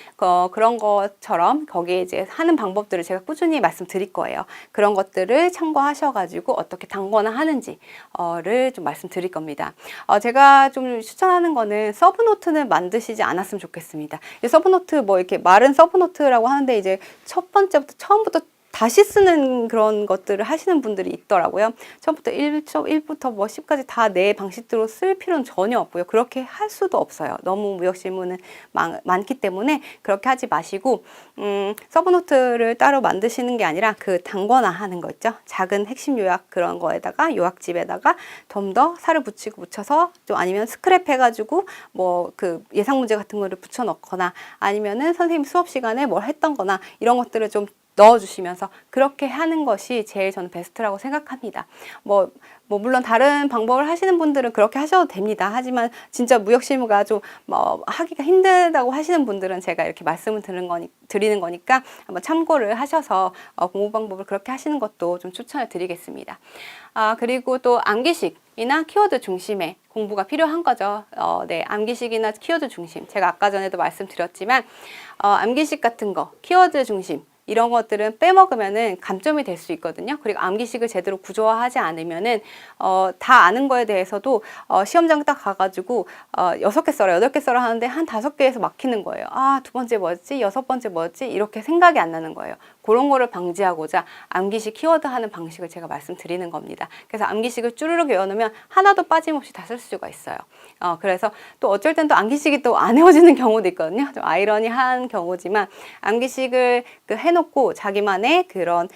그런 것처럼 거기에 이제 하는 방법들을 제가 꾸준히 말씀드릴 거예요. 그런 것들을 참고하셔가지고 어떻게 단거나 하는지를 좀 말씀드릴 겁니다. 제가 좀 추천하는 거는 서브노트는 만드시지 않았으면 좋겠습니다. 서브노트 뭐 이렇게 마른 서브노트라고 하는데 이제 첫 번째부터 처음부터 다시 쓰는 그런 것들을 하시는 분들이 있더라고요. 처음부터 1부터 뭐 10까지 다 내 방식대로 쓸 필요는 전혀 없고요. 그렇게 할 수도 없어요. 너무 무역 실무는 많기 때문에 그렇게 하지 마시고 서브노트를 따로 만드시는 게 아니라 그 단거나 하는 거 있죠. 작은 핵심 요약 그런 거에다가 요약집에다가 좀 더 살을 붙여서 좀 아니면 스크랩 해가지고 뭐 그 예상 문제 같은 거를 붙여 넣거나 아니면은 선생님 수업 시간에 뭘 했던 거나 이런 것들을 좀 넣어주시면서 그렇게 하는 것이 제일 저는 베스트라고 생각합니다. 뭐 물론 다른 방법을 하시는 분들은 그렇게 하셔도 됩니다. 하지만 진짜 무역 실무가 좀 하기가 힘들다고 하시는 분들은 제가 이렇게 말씀을 드리는 거니까 한번 참고를 하셔서 공부 방법을 그렇게 하시는 것도 좀 추천을 드리겠습니다. 그리고 또 암기식이나 키워드 중심의 공부가 필요한 거죠. 네, 암기식이나 키워드 중심. 제가 아까 전에도 말씀드렸지만 암기식 같은 거, 키워드 중심 이런 것들은 빼먹으면은 감점이 될 수 있거든요. 그리고 암기식을 제대로 구조화하지 않으면은 다 아는 거에 대해서도 시험장 딱 가가지고 6개 써라, 8개 써라 하는데 한 5개에서 막히는 거예요. 두 번째 뭐였지? 6번째 뭐였지? 이렇게 생각이 안 나는 거예요. 그런 거를 방지하고자 암기식 키워드 하는 방식을 제가 말씀드리는 겁니다. 그래서 암기식을 쭈르륵 외워놓으면 하나도 빠짐없이 다 쓸 수가 있어요. 그래서 또 어쩔 땐 또 암기식이 또 안 외워지는 경우도 있거든요. 좀 아이러니한 경우지만 암기식을 해놓고 자기만의 그런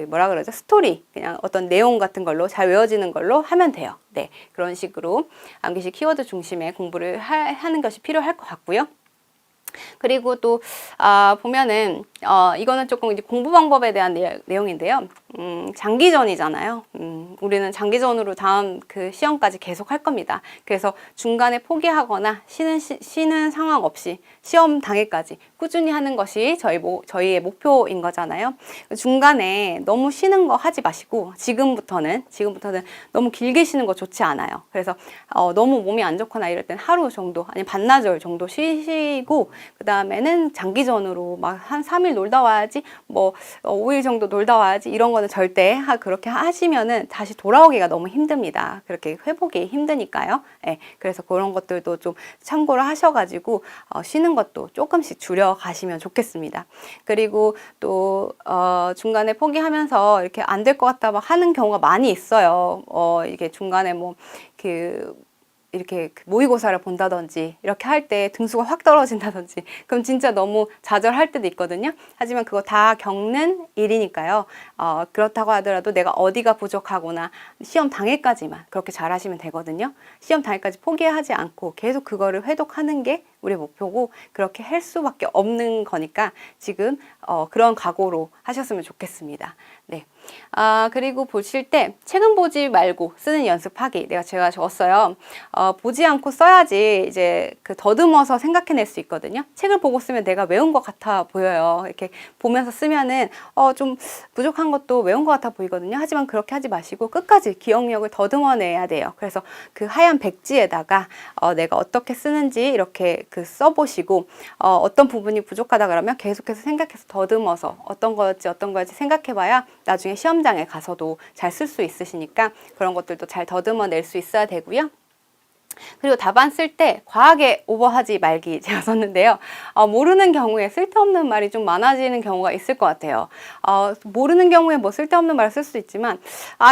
뭐라 그러죠? 스토리, 그냥 어떤 내용 같은 걸로 잘 외워지는 걸로 하면 돼요. 네, 그런 식으로 암기식 키워드 중심의 공부를 하는 것이 필요할 것 같고요. 그리고 또 보면은 이거는 조금 이제 공부 방법에 대한 내용인데요. 장기전이잖아요. 우리는 장기전으로 다음 그 시험까지 계속 할 겁니다. 그래서 중간에 포기하거나 쉬는 상황 없이 시험 당일까지 꾸준히 하는 것이 저희의 목표인 거잖아요. 중간에 너무 쉬는 거 하지 마시고 지금부터는 너무 길게 쉬는 거 좋지 않아요. 그래서 너무 몸이 안 좋거나 이럴 땐 하루 정도 아니면 반나절 정도 쉬시고 그 다음에는 장기전으로 막 한 3일 놀다 와야지 뭐 5일 정도 놀다 와야지 이런 거는 절대 그렇게 하시면은 다시 돌아오기가 너무 힘듭니다. 그렇게 회복이 힘드니까요. 네, 그래서 그런 것들도 좀 참고를 하셔가지고 쉬는 것도 조금씩 줄여 가시면 좋겠습니다. 그리고 또 중간에 포기하면서 이렇게 안 될 것 같다 막 하는 경우가 많이 있어요. 이게 중간에 이렇게 모의고사를 본다든지 이렇게 할 때 등수가 확 떨어진다든지 그럼 진짜 너무 좌절할 때도 있거든요. 하지만 그거 다 겪는 일이니까요. 그렇다고 하더라도 내가 어디가 부족하거나 시험 당일까지만 그렇게 잘하시면 되거든요. 시험 당일까지 포기하지 않고 계속 그거를 회독하는 게 우리 목표고 그렇게 할 수밖에 없는 거니까 지금 그런 각오로 하셨으면 좋겠습니다. 네. 그리고 보실 때 책은 보지 말고 쓰는 연습하기 제가 적었어요. 보지 않고 써야지 이제 더듬어서 생각해낼 수 있거든요. 책을 보고 쓰면 내가 외운 것 같아 보여요. 이렇게 보면서 쓰면은 좀 부족한 것도 외운 것 같아 보이거든요. 하지만 그렇게 하지 마시고 끝까지 기억력을 더듬어내야 돼요. 그래서 그 하얀 백지에다가 내가 어떻게 쓰는지 이렇게 써보시고 어떤 부분이 부족하다 그러면 계속해서 생각해서 더듬어서 어떤 거였지 생각해봐야 나중에 시험장에 가서도 잘 쓸 수 있으시니까 그런 것들도 잘 더듬어낼 수 있어야 되고요. 그리고 답안 쓸 때 과하게 오버하지 말기 제가 썼는데요. 모르는 경우에 쓸데없는 말이 좀 많아지는 경우가 있을 것 같아요. 모르는 경우에 뭐 쓸데없는 말을 쓸 수 있지만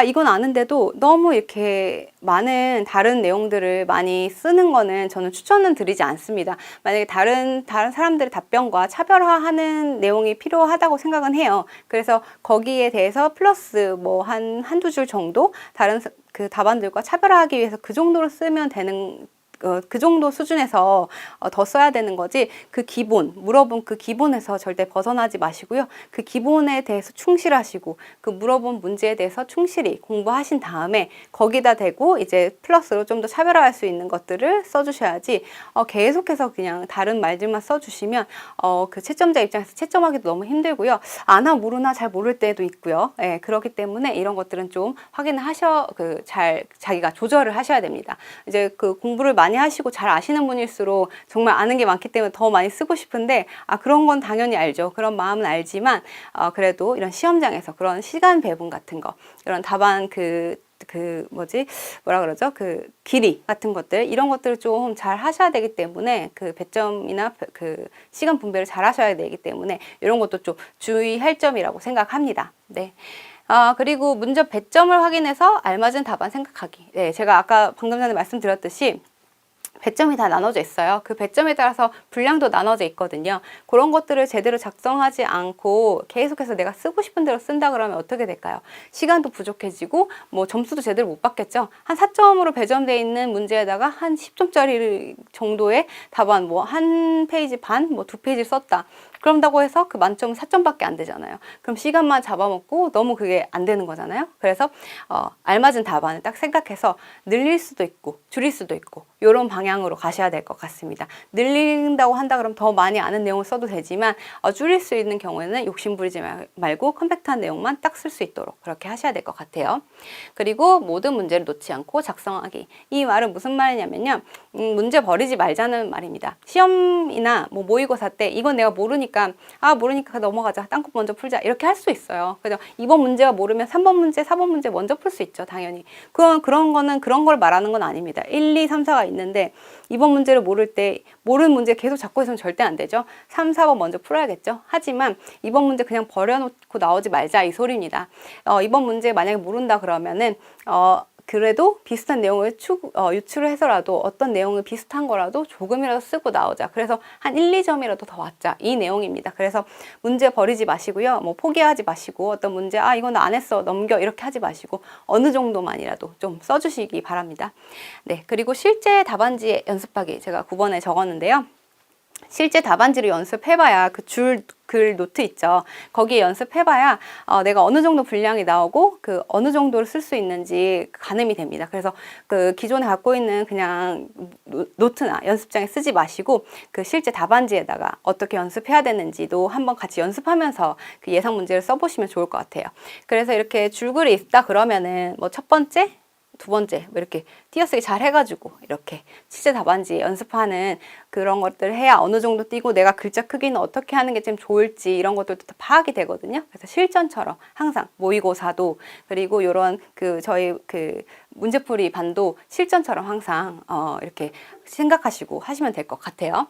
이건 아는데도 너무 이렇게 많은 다른 내용들을 많이 쓰는 거는 저는 추천은 드리지 않습니다. 만약에 다른 사람들의 답변과 차별화하는 내용이 필요하다고 생각은 해요. 그래서 거기에 대해서 플러스 뭐 한두 줄 정도 다른 그 답안들과 차별화하기 위해서 그 정도로 쓰면 되는 그 정도 수준에서 더 써야 되는 거지 그 기본 물어본 그 기본에서 절대 벗어나지 마시고요. 그 기본에 대해서 충실하시고 그 물어본 문제에 대해서 충실히 공부하신 다음에 거기다 대고 이제 플러스로 좀 더 차별화할 수 있는 것들을 써주셔야지 계속해서 그냥 다른 말들만 써주시면 그 채점자 입장에서 채점하기도 너무 힘들고요. 아나 모르나 잘 모를 때도 있고요. 예, 그렇기 때문에 이런 것들은 좀 확인을 자기가 조절을 하셔야 됩니다. 이제 그 공부를 많이 하시고 잘 아시는 분일수록 정말 아는 게 많기 때문에 더 많이 쓰고 싶은데 그런 건 당연히 알죠. 그런 마음은 알지만 그래도 이런 시험장에서 그런 시간 배분 같은 거 이런 답안 뭐라 그러죠? 그 길이 같은 것들 이런 것들을 좀 잘 하셔야 되기 때문에 그 배점이나 그 시간 분배를 잘 하셔야 되기 때문에 이런 것도 좀 주의할 점이라고 생각합니다. 네. 그리고 문제 배점을 확인해서 알맞은 답안 생각하기. 네, 제가 아까 방금 전에 말씀드렸듯이 배점이 다 나눠져 있어요. 그 배점에 따라서 분량도 나눠져 있거든요. 그런 것들을 제대로 작성하지 않고 계속해서 내가 쓰고 싶은 대로 쓴다 그러면 어떻게 될까요? 시간도 부족해지고 뭐 점수도 제대로 못 받겠죠. 한 4점으로 배점되어 있는 문제에다가 한 10점짜리 정도의 답안 뭐 한 페이지 반, 뭐 2페이지 썼다. 그런다고 해서 그 만점은 4점밖에 안 되잖아요. 그럼 시간만 잡아먹고 너무 그게 안 되는 거잖아요. 그래서 알맞은 답안을 딱 생각해서 늘릴 수도 있고 줄일 수도 있고 이런 방향으로 가셔야 될 것 같습니다. 늘린다고 한다 그러면 더 많이 아는 내용을 써도 되지만 줄일 수 있는 경우에는 욕심부리지 말고 컴팩트한 내용만 딱 쓸 수 있도록 그렇게 하셔야 될 것 같아요. 그리고 모든 문제를 놓지 않고 작성하기. 이 말은 무슨 말이냐면요. 문제 버리지 말자는 말입니다. 시험이나 뭐 모의고사 때 이건 내가 모르니까 넘어가자. 딴 거 먼저 풀자. 이렇게 할 수 있어요. 그죠? 2번 문제가 모르면 3번 문제, 4번 문제 먼저 풀 수 있죠. 당연히. 그런 거는 그런 걸 말하는 건 아닙니다. 1, 2, 3, 4가 있는데 2번 문제를 모를 때 모르는 문제 계속 잡고 있으면 절대 안 되죠. 3, 4번 먼저 풀어야겠죠. 하지만 2번 문제 그냥 버려놓고 나오지 말자 이 소리입니다. 2번 문제 만약에 모른다 그러면은 그래도 비슷한 내용을 유추를 해서라도 어떤 내용을 비슷한 거라도 조금이라도 쓰고 나오자. 그래서 한 1, 2점이라도 더 왔자. 이 내용입니다. 그래서 문제 버리지 마시고요. 뭐 포기하지 마시고 어떤 문제 이건 안 했어. 넘겨. 이렇게 하지 마시고 어느 정도만이라도 좀 써주시기 바랍니다. 네, 그리고 실제 답안지 연습하기 제가 9번에 적었는데요. 실제 답안지를 연습해봐야 글 노트 있죠. 거기에 연습해봐야 내가 어느 정도 분량이 나오고 그 어느 정도를 쓸 수 있는지 가늠이 됩니다. 그래서 그 기존에 갖고 있는 그냥 노트나 연습장에 쓰지 마시고 그 실제 답안지에다가 어떻게 연습해야 되는지도 한번 같이 연습하면서 그 예상 문제를 써보시면 좋을 것 같아요. 그래서 이렇게 줄글이 있다 그러면은 뭐 첫 번째, 두 번째 뭐 이렇게 띄어쓰기 잘 해가지고 이렇게 실제 답안지 연습하는 그런 것들을 해야 어느 정도 띄고 내가 글자 크기는 어떻게 하는 게 좀 좋을지 이런 것들도 다 파악이 되거든요. 그래서 실전처럼 항상 모의고사도 그리고 이런 저희 문제풀이 반도 실전처럼 항상 이렇게 생각하시고 하시면 될 것 같아요.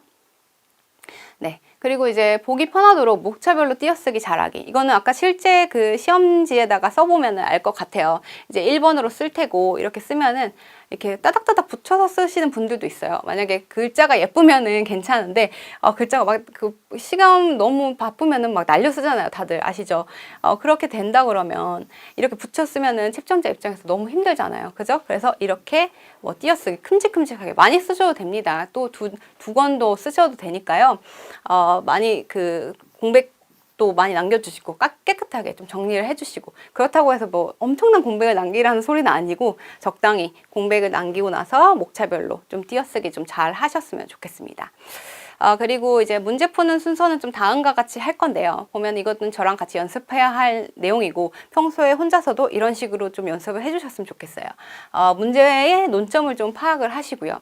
네. 그리고 이제 보기 편하도록 목차별로 띄어쓰기 잘하기. 이거는 아까 실제 그 시험지에다가 써보면 알 것 같아요. 이제 1번으로 쓸 테고 이렇게 쓰면은 이렇게 따닥따닥 붙여서 쓰시는 분들도 있어요. 만약에 글자가 예쁘면은 괜찮은데 글자가 막 그 시간 너무 바쁘면은 막 날려 쓰잖아요. 다들 아시죠? 그렇게 된다 그러면 이렇게 붙여 쓰면은 채점자 입장에서 너무 힘들잖아요. 그죠? 그래서 이렇게 뭐 띄어쓰기 큼직큼직하게 많이 쓰셔도 됩니다. 또 두 권도 쓰셔도 되니까요. 많이 그 공백도 많이 남겨주시고 깨끗하게 좀 정리를 해주시고, 그렇다고 해서 뭐 엄청난 공백을 남기라는 소리는 아니고 적당히 공백을 남기고 나서 목차별로 좀 띄어쓰기 좀 잘 하셨으면 좋겠습니다. 그리고 이제 문제 푸는 순서는 좀 다음과 같이 할 건데요. 보면 이것은 저랑 같이 연습해야 할 내용이고 평소에 혼자서도 이런 식으로 좀 연습을 해주셨으면 좋겠어요. 문제의 논점을 좀 파악을 하시고요.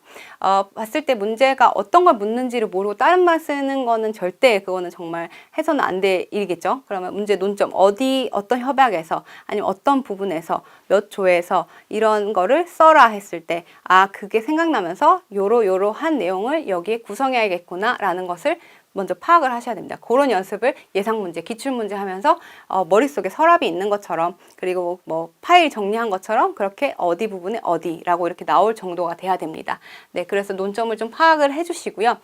봤을 때 문제가 어떤 걸 묻는지를 모르고 다른 말 쓰는 거는 절대 그거는 정말 해서는 안 될 일이겠죠. 그러면 문제 논점 어떤 협약에서 아니면 어떤 부분에서 몇 조에서 이런 거를 써라 했을 때 그게 생각나면서 요러한 내용을 여기에 구성해야겠구나 라는 것을 먼저 파악을 하셔야 됩니다. 그런 연습을 예상문제, 기출문제 하면서 머릿속에 서랍이 있는 것처럼, 그리고 뭐 파일 정리한 것처럼 그렇게 어디 부분에 어디라고 이렇게 나올 정도가 돼야 됩니다. 네, 그래서 논점을 좀 파악을 해주시고요.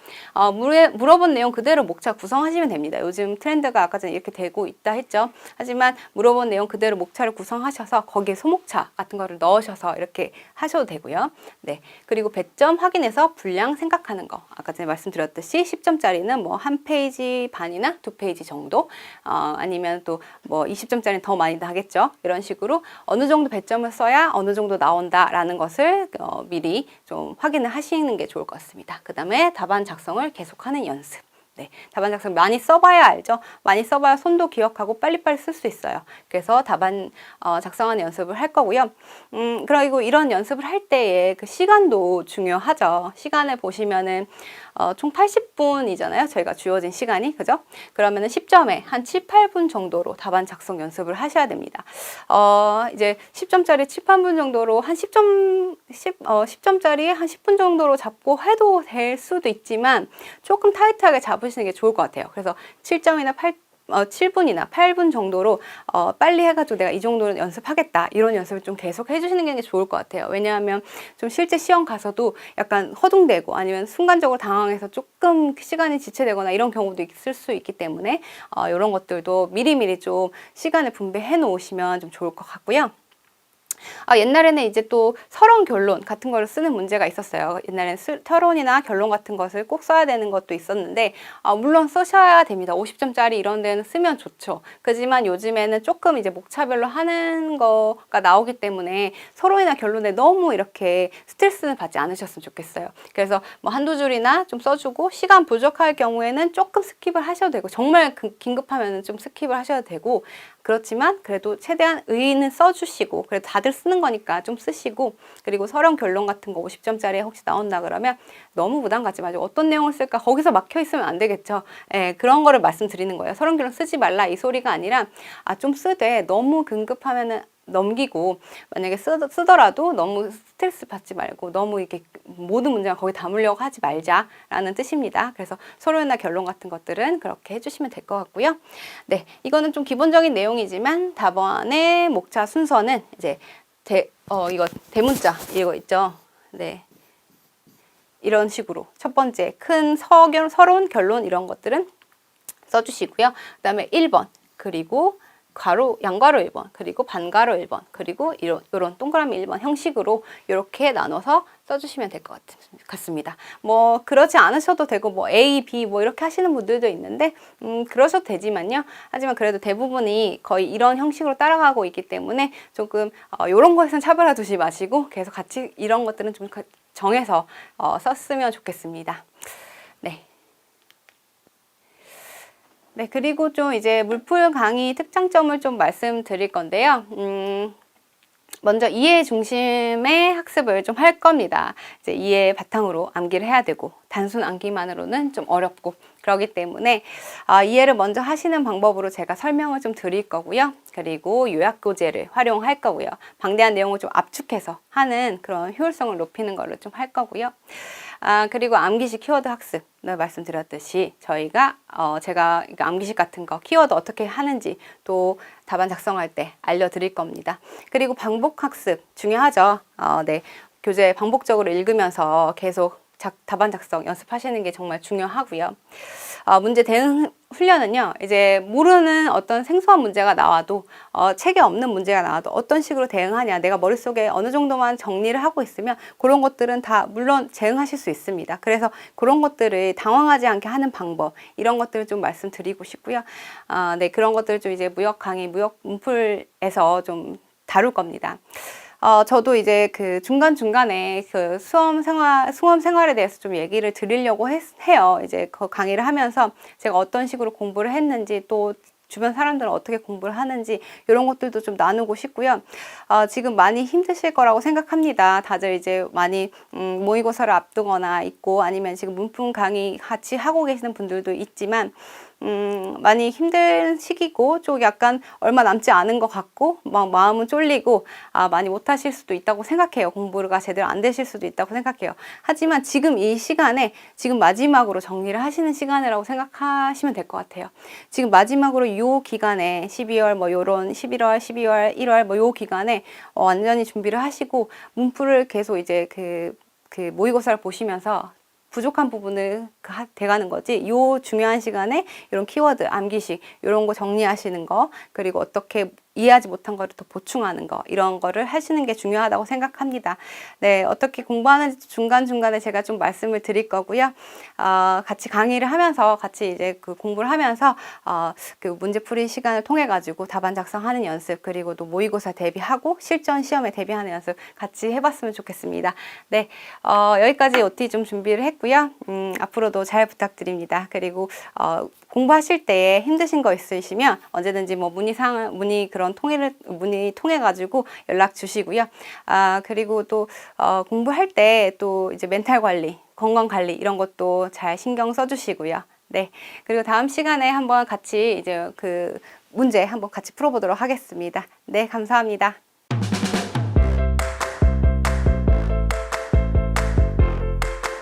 물어본 내용 그대로 목차 구성하시면 됩니다. 요즘 트렌드가 아까 전에 이렇게 되고 있다 했죠. 하지만 물어본 내용 그대로 목차를 구성하셔서 거기에 소목차 같은 거를 넣으셔서 이렇게 하셔도 되고요. 네, 그리고 배점 확인해서 분량 생각하는 거. 아까 전에 말씀드렸듯이 10점짜리는 뭐 한 페이지 반이나 두 페이지 정도, 아니면 또 뭐 20점짜리는 더 많이 하겠죠. 이런 식으로 어느 정도 배점을 써야 어느 정도 나온다라는 것을 미리 좀 확인을 하시는 게 좋을 것 같습니다. 그 다음에 답안 작성을 계속하는 연습. 네, 답안 작성 많이 써봐야 알죠. 많이 써봐야 손도 기억하고 빨리빨리 쓸 수 있어요. 그래서 답안 작성하는 연습을 할 거고요. 그리고 이런 연습을 할 때에 그 시간도 중요하죠. 시간을 보시면은 총 80분이잖아요. 저희가 주어진 시간이. 그죠? 그러면은 10점에 한 7, 8분 정도로 답안 작성 연습을 하셔야 됩니다. 이제 10점짜리 7, 8분 정도로 한 10점짜리 한 10분 정도로 잡고 해도 될 수도 있지만 조금 타이트하게 잡으시는 게 좋을 것 같아요. 그래서 7점이나 7분이나 8분 정도로 빨리 해가지고 내가 이 정도는 연습하겠다, 이런 연습을 좀 계속 해주시는 게 좋을 것 같아요. 왜냐하면 좀 실제 시험 가서도 약간 허둥대고 아니면 순간적으로 당황해서 조금 시간이 지체되거나 이런 경우도 있을 수 있기 때문에 이런 것들도 미리미리 좀 시간을 분배해 놓으시면 좀 좋을 것 같고요. 옛날에는 이제 또 서론 결론 같은 거를 쓰는 문제가 있었어요. 옛날에는 서론이나 결론 같은 것을 꼭 써야 되는 것도 있었는데 물론 쓰셔야 됩니다. 50점짜리 이런 데는 쓰면 좋죠. 그렇지만 요즘에는 조금 이제 목차별로 하는 거가 나오기 때문에 서론이나 결론에 너무 이렇게 스트레스는 받지 않으셨으면 좋겠어요. 그래서 뭐 한두 줄이나 좀 써주고 시간 부족할 경우에는 조금 스킵을 하셔도 되고, 정말 긴급하면 좀 스킵을 하셔도 되고, 그렇지만 그래도 최대한 의의는 써주시고, 그래도 다들 쓰는 거니까 좀 쓰시고, 그리고 서론 결론 같은 거 50점짜리 혹시 나온다 그러면 너무 부담 갖지 마시고 어떤 내용을 쓸까 거기서 막혀 있으면 안 되겠죠. 그런 거를 말씀드리는 거예요. 서론 결론 쓰지 말라 이 소리가 아니라 좀 쓰되 너무 긴급하면은 넘기고, 만약에 쓰더라도 너무 스트레스 받지 말고 너무 이렇게 모든 문제가 거기 담으려고 하지 말자라는 뜻입니다. 그래서 서론이나 결론 같은 것들은 그렇게 해주시면 될 것 같고요. 네, 이거는 좀 기본적인 내용이지만 답안의 목차 순서는 이제 이거 대문자 이거 있죠. 네, 이런 식으로 첫 번째 큰 서론, 결론 이런 것들은 써주시고요. 그 다음에 1번, 그리고 양괄호 1번, 그리고 반괄호 1번, 그리고 이런 동그라미 1번 형식으로 이렇게 나눠서 써주시면 될 것 같습니다. 뭐 그러지 않으셔도 되고 뭐 A, B 뭐 이렇게 하시는 분들도 있는데 그러셔도 되지만요. 하지만 그래도 대부분이 거의 이런 형식으로 따라가고 있기 때문에 조금 이런 거에선 차별화 두지 마시고 계속 같이 이런 것들은 좀 정해서 썼으면 좋겠습니다. 네. 네, 그리고 좀 이제 물풀 강의 특장점을 좀 말씀드릴 건데요. 먼저 이해 중심의 학습을 좀 할 겁니다. 이제 이해 바탕으로 암기를 해야 되고 단순 암기만으로는 좀 어렵고 그렇기 때문에 이해를 먼저 하시는 방법으로 제가 설명을 좀 드릴 거고요. 그리고 요약교재를 활용할 거고요. 방대한 내용을 좀 압축해서 하는 그런 효율성을 높이는 거를 좀 할 거고요. 그리고 암기식 키워드 학습. 네, 말씀드렸듯이 저희가 제가 암기식 같은 거 키워드 어떻게 하는지 또 답안 작성할 때 알려드릴 겁니다. 그리고 반복 학습 중요하죠. 네, 교재 반복적으로 읽으면서 계속 답안 작성 연습하시는 게 정말 중요하고요. 문제 대응 훈련은요, 이제 모르는 어떤 생소한 문제가 나와도, 책에 없는 문제가 나와도 어떤 식으로 대응하냐, 내가 머릿속에 어느 정도만 정리를 하고 있으면 그런 것들은 다 물론 대응하실 수 있습니다. 그래서 그런 것들을 당황하지 않게 하는 방법, 이런 것들을 좀 말씀드리고 싶고요. 네, 그런 것들을 좀 이제 무역 강의, 무역 문풀에서 좀 다룰 겁니다. 저도 이제 그 중간중간에 그 수험 생활에 대해서 좀 얘기를 드리려고 해요. 이제 그 강의를 하면서 제가 어떤 식으로 공부를 했는지, 또 주변 사람들은 어떻게 공부를 하는지, 이런 것들도 좀 나누고 싶고요. 지금 많이 힘드실 거라고 생각합니다. 다들 이제 많이 모의고사를 앞두거나 있고, 아니면 지금 문품 강의 같이 하고 계시는 분들도 있지만, 많이 힘든 시기고, 좀 약간 얼마 남지 않은 것 같고, 막 마음은 쫄리고, 많이 못하실 수도 있다고 생각해요. 공부가 제대로 안 되실 수도 있다고 생각해요. 하지만 지금 이 시간에, 지금 마지막으로 정리를 하시는 시간이라고 생각하시면 될 것 같아요. 지금 마지막으로 요 기간에 12월, 뭐 요런 11월, 12월, 1월, 뭐 요 기간에 완전히 준비를 하시고, 문풀을 계속 이제 그 모의고사를 보시면서 부족한 부분을 돼가는 거지. 요 중요한 시간에 이런 키워드, 암기식, 이런 거 정리하시는 거, 그리고 어떻게 이해하지 못한 거를 더 보충하는 거, 이런 거를 하시는 게 중요하다고 생각합니다. 네, 어떻게 공부하는지 중간중간에 제가 좀 말씀을 드릴 거고요. 같이 강의를 하면서, 같이 이제 그 공부를 하면서, 그 문제풀이 시간을 통해가지고 답안 작성하는 연습, 그리고 또 모의고사 대비하고 실전 시험에 대비하는 연습 같이 해봤으면 좋겠습니다. 네, 여기까지 OT 좀 준비를 했고요. 앞으로도 잘 부탁드립니다. 그리고, 공부하실 때 힘드신 거 있으시면 언제든지 뭐 문의 통해 가지고 연락 주시고요. 그리고 또 공부할 때 또 이제 멘탈 관리, 건강 관리 이런 것도 잘 신경 써 주시고요. 네. 그리고 다음 시간에 한번 같이 이제 그 문제 한번 같이 풀어보도록 하겠습니다. 네, 감사합니다.